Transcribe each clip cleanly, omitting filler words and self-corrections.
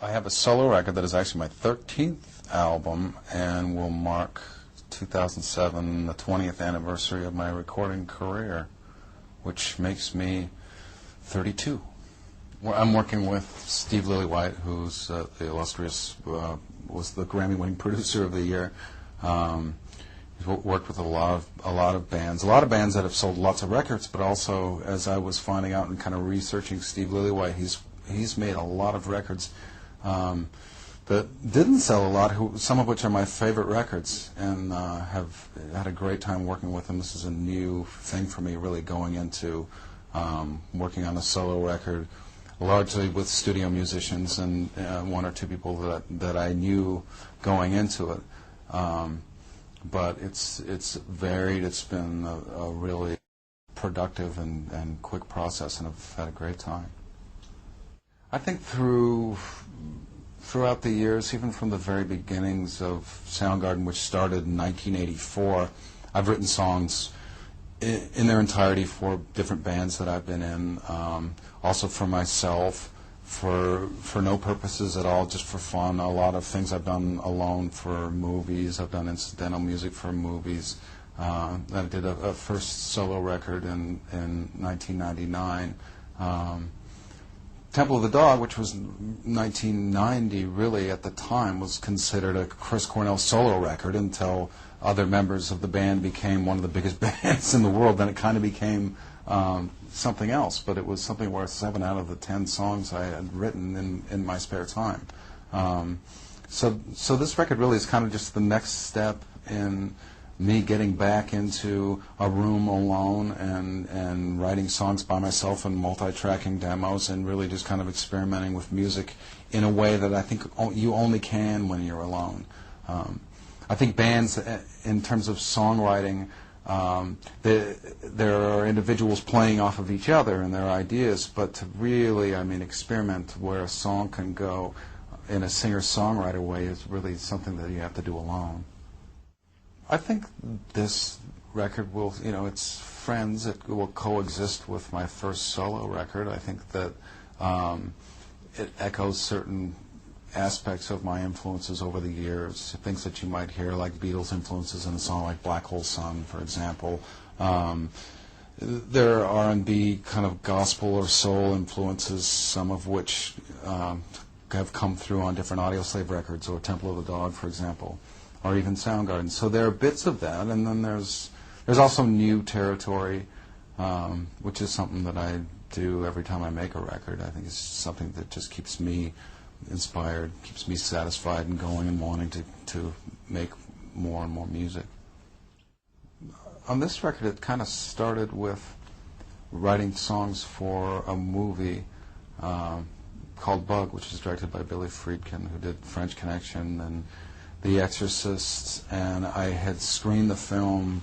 I have a solo record that is actually my 13th album and will mark 2007, the 20th anniversary of my recording career, which makes me 32. I'm working with Steve Lillywhite, who's the illustrious, was the Grammy-winning producer of the year. He's worked with a lot of bands that have sold lots of records, but also, as I was finding out and kind of researching Steve Lillywhite, he's made a lot of records that didn't sell a lot, some of which are my favorite records, and have had a great time working with him. This is a new thing for me, really going into working on a solo record, largely with studio musicians and one or two people that I knew going into it. But it's varied. It's been a really productive and quick process, and I've had a great time. I think throughout the years, even from the very beginnings of Soundgarden, which started in 1984, I've written songs in their entirety for different bands that I've been in, also for myself, for no purposes at all, just for fun. A lot of things I've done alone for movies. I've done incidental music for movies. I did a first solo record in 1999. Temple of the Dog, which was 1990, really at the time was considered a Chris Cornell solo record until other members of the band became one of the biggest bands in the world. Then it kind of became something else, but it was something where 7 out of the 10 songs I had written in my spare time. So this record really is kind of just the next step in me getting back into a room alone and writing songs by myself and multi-tracking demos and really just kind of experimenting with music in a way that I think you only can when you're alone. I think bands, in terms of songwriting, there are individuals playing off of each other and their ideas, but to really, experiment where a song can go in a singer-songwriter way is really something that you have to do alone. I think this record will, it's friends. It will coexist with my first solo record. I think that it echoes certain aspects of my influences over the years, things that you might hear, like Beatles influences in a song like Black Hole Sun, for example. There are R&B kind of gospel or soul influences, some of which have come through on different Audioslave records, or Temple of the Dog, for example, or even Soundgarden. So there are bits of that, and then there's also new territory, which is something that I do every time I make a record. I think it's something that just keeps me inspired, keeps me satisfied and going and wanting to make more and more music. On this record, it kind of started with writing songs for a movie called Bug, which was directed by Billy Friedkin, who did French Connection and The Exorcist, and I had screened the film,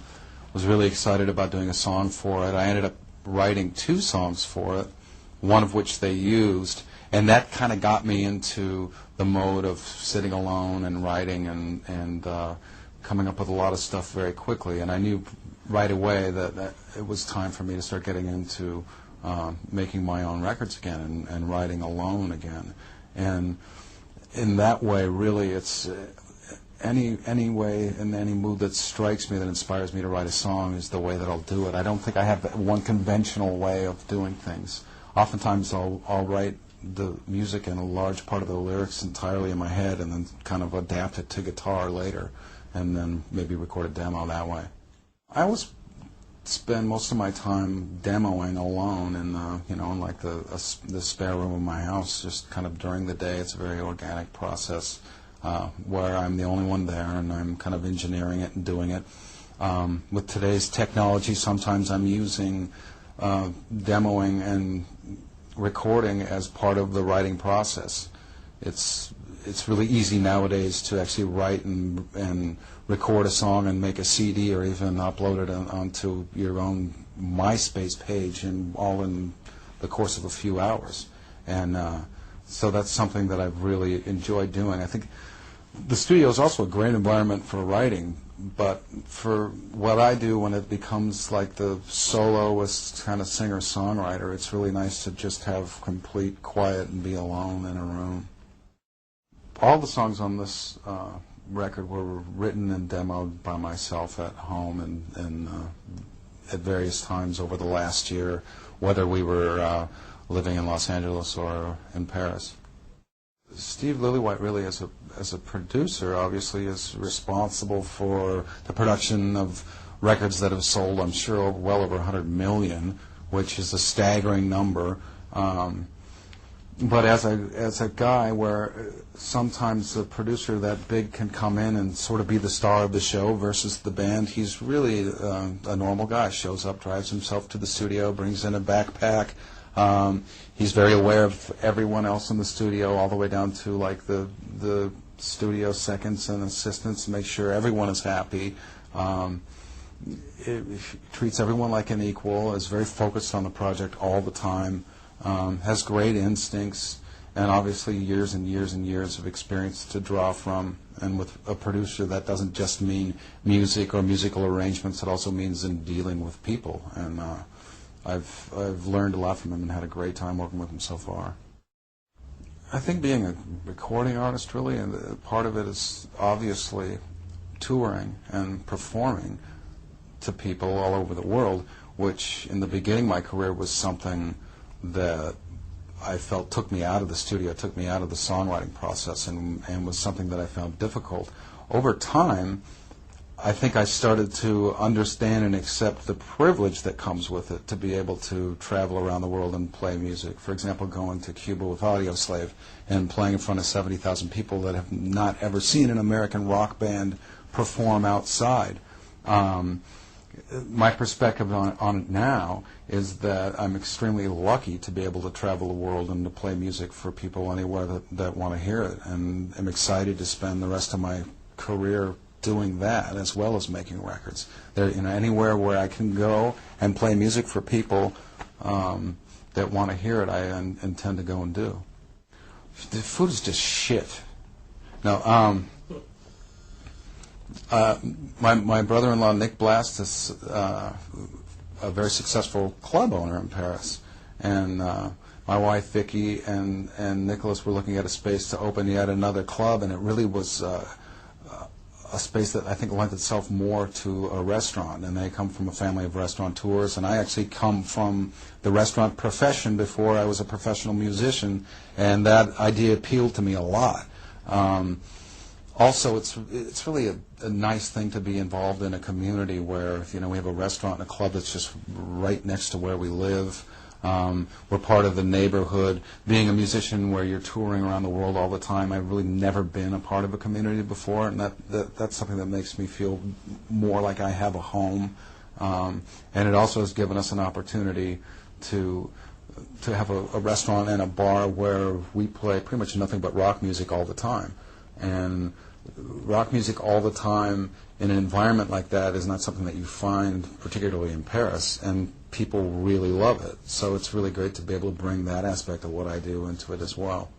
was really excited about doing a song for it. I ended up writing 2 songs for it, one of which they used, and that kind of got me into the mode of sitting alone and writing and coming up with a lot of stuff very quickly. And I knew right away that it was time for me to start getting into making my own records again and writing alone again. And in that way, really, it's any way, in any mood that strikes me, that inspires me to write a song, is the way that I'll do it. I don't think I have one conventional way of doing things. Oftentimes I'll write the music and a large part of the lyrics entirely in my head and then kind of adapt it to guitar later and then maybe record a demo that way. I always spend most of my time demoing alone in like the spare room of my house, just kind of during the day. It's a very organic process where I'm the only one there and I'm kind of engineering it and doing it. With today's technology, sometimes I'm using demoing and recording as part of the writing process. It's really easy nowadays to actually write and record a song and make a CD or even upload it onto your own MySpace page, and all in the course of a few hours. And so that's something that I've really enjoyed doing. I think the studio is also a great environment for writing, but for what I do, when it becomes like the soloist kind of singer-songwriter, it's really nice to just have complete quiet and be alone in a room. all the songs on this record were written and demoed by myself at home and at various times over the last year, whether we were living in Los Angeles or in Paris. Steve Lillywhite really, as a producer, obviously is responsible for the production of records that have sold, I'm sure, well over 100 million, which is a staggering number. But as a guy where sometimes the producer that big can come in and sort of be the star of the show versus the band, he's really a normal guy. Shows up, drives himself to the studio, brings in a backpack. He's very aware of everyone else in the studio, all the way down to like the studio seconds and assistants, to make sure everyone is happy. It treats everyone like an equal, is very focused on the project all the time, has great instincts, and obviously years and years and years of experience to draw from. And with a producer, that doesn't just mean music or musical arrangements, it also means in dealing with people. And I've learned a lot from him and had a great time working with him so far. I think being a recording artist, really, and part of it is obviously touring and performing to people all over the world, which in the beginning of my career was something that I felt took me out of the studio, took me out of the songwriting process, and was something that I found difficult. Over time, I think I started to understand and accept the privilege that comes with it, to be able to travel around the world and play music. For example, going to Cuba with Audioslave and playing in front of 70,000 people that have not ever seen an American rock band perform outside. My perspective on it now is that I'm extremely lucky to be able to travel the world and to play music for people anywhere that want to hear it, and I'm excited to spend the rest of my career doing that as well as making records. There, anywhere where I can go and play music for people that want to hear it, I intend to go and do. The food is just shit. No, my brother-in-law Nick Blast is a very successful club owner in Paris, and my wife Vicky and Nicholas were looking at a space to open yet another club, and it really was a space that I think lent itself more to a restaurant, and they come from a family of restaurateurs, and I actually come from the restaurant profession before I was a professional musician, and that idea appealed to me a lot. Also, it's really a nice thing to be involved in a community where we have a restaurant and a club that's just right next to where we live. We're part of the neighborhood. Being a musician where you're touring around the world all the time, I've really never been a part of a community before, and that's something that makes me feel more like I have a home. And it also has given us an opportunity to have a restaurant and a bar where we play pretty much nothing but rock music all the time. And rock music all the time in an environment like that is not something that you find particularly in Paris, and people really love it. So it's really great to be able to bring that aspect of what I do into it as well.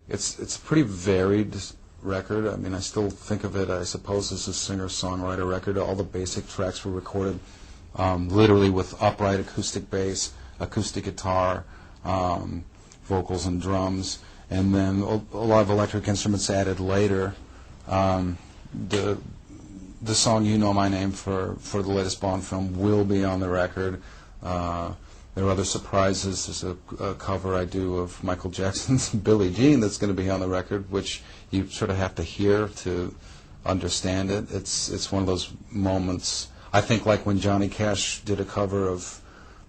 It's a pretty varied record. I mean, I still think of it, I suppose, as a singer-songwriter record. All the basic tracks were recorded literally with upright acoustic bass, acoustic guitar, vocals and drums, and then a lot of electric instruments added later. The song "You Know My Name" for the latest Bond film will be on the record. There are other surprises. There's a cover I do of Michael Jackson's "Billie Jean" that's going to be on the record, which you sort of have to hear to understand it. It's one of those moments, I think, like when Johnny Cash did a cover of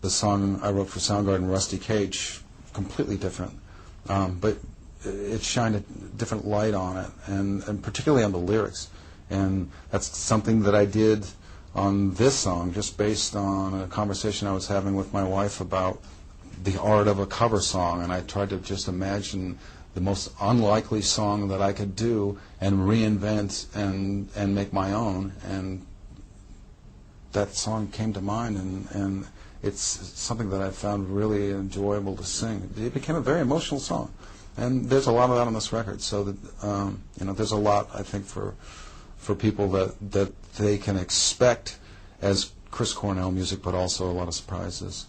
the song I wrote for Soundgarden, "Rusty Cage," completely different. But it shined a different light on it, and particularly on the lyrics. And that's something that I did on this song, just based on a conversation I was having with my wife about the art of a cover song. And I tried to just imagine the most unlikely song that I could do and reinvent and make my own. And that song came to mind, and it's something that I found really enjoyable to sing. It became a very emotional song. And there's a lot of that on this record, so that there's a lot, I think, for people that they can expect as Chris Cornell music, but also a lot of surprises.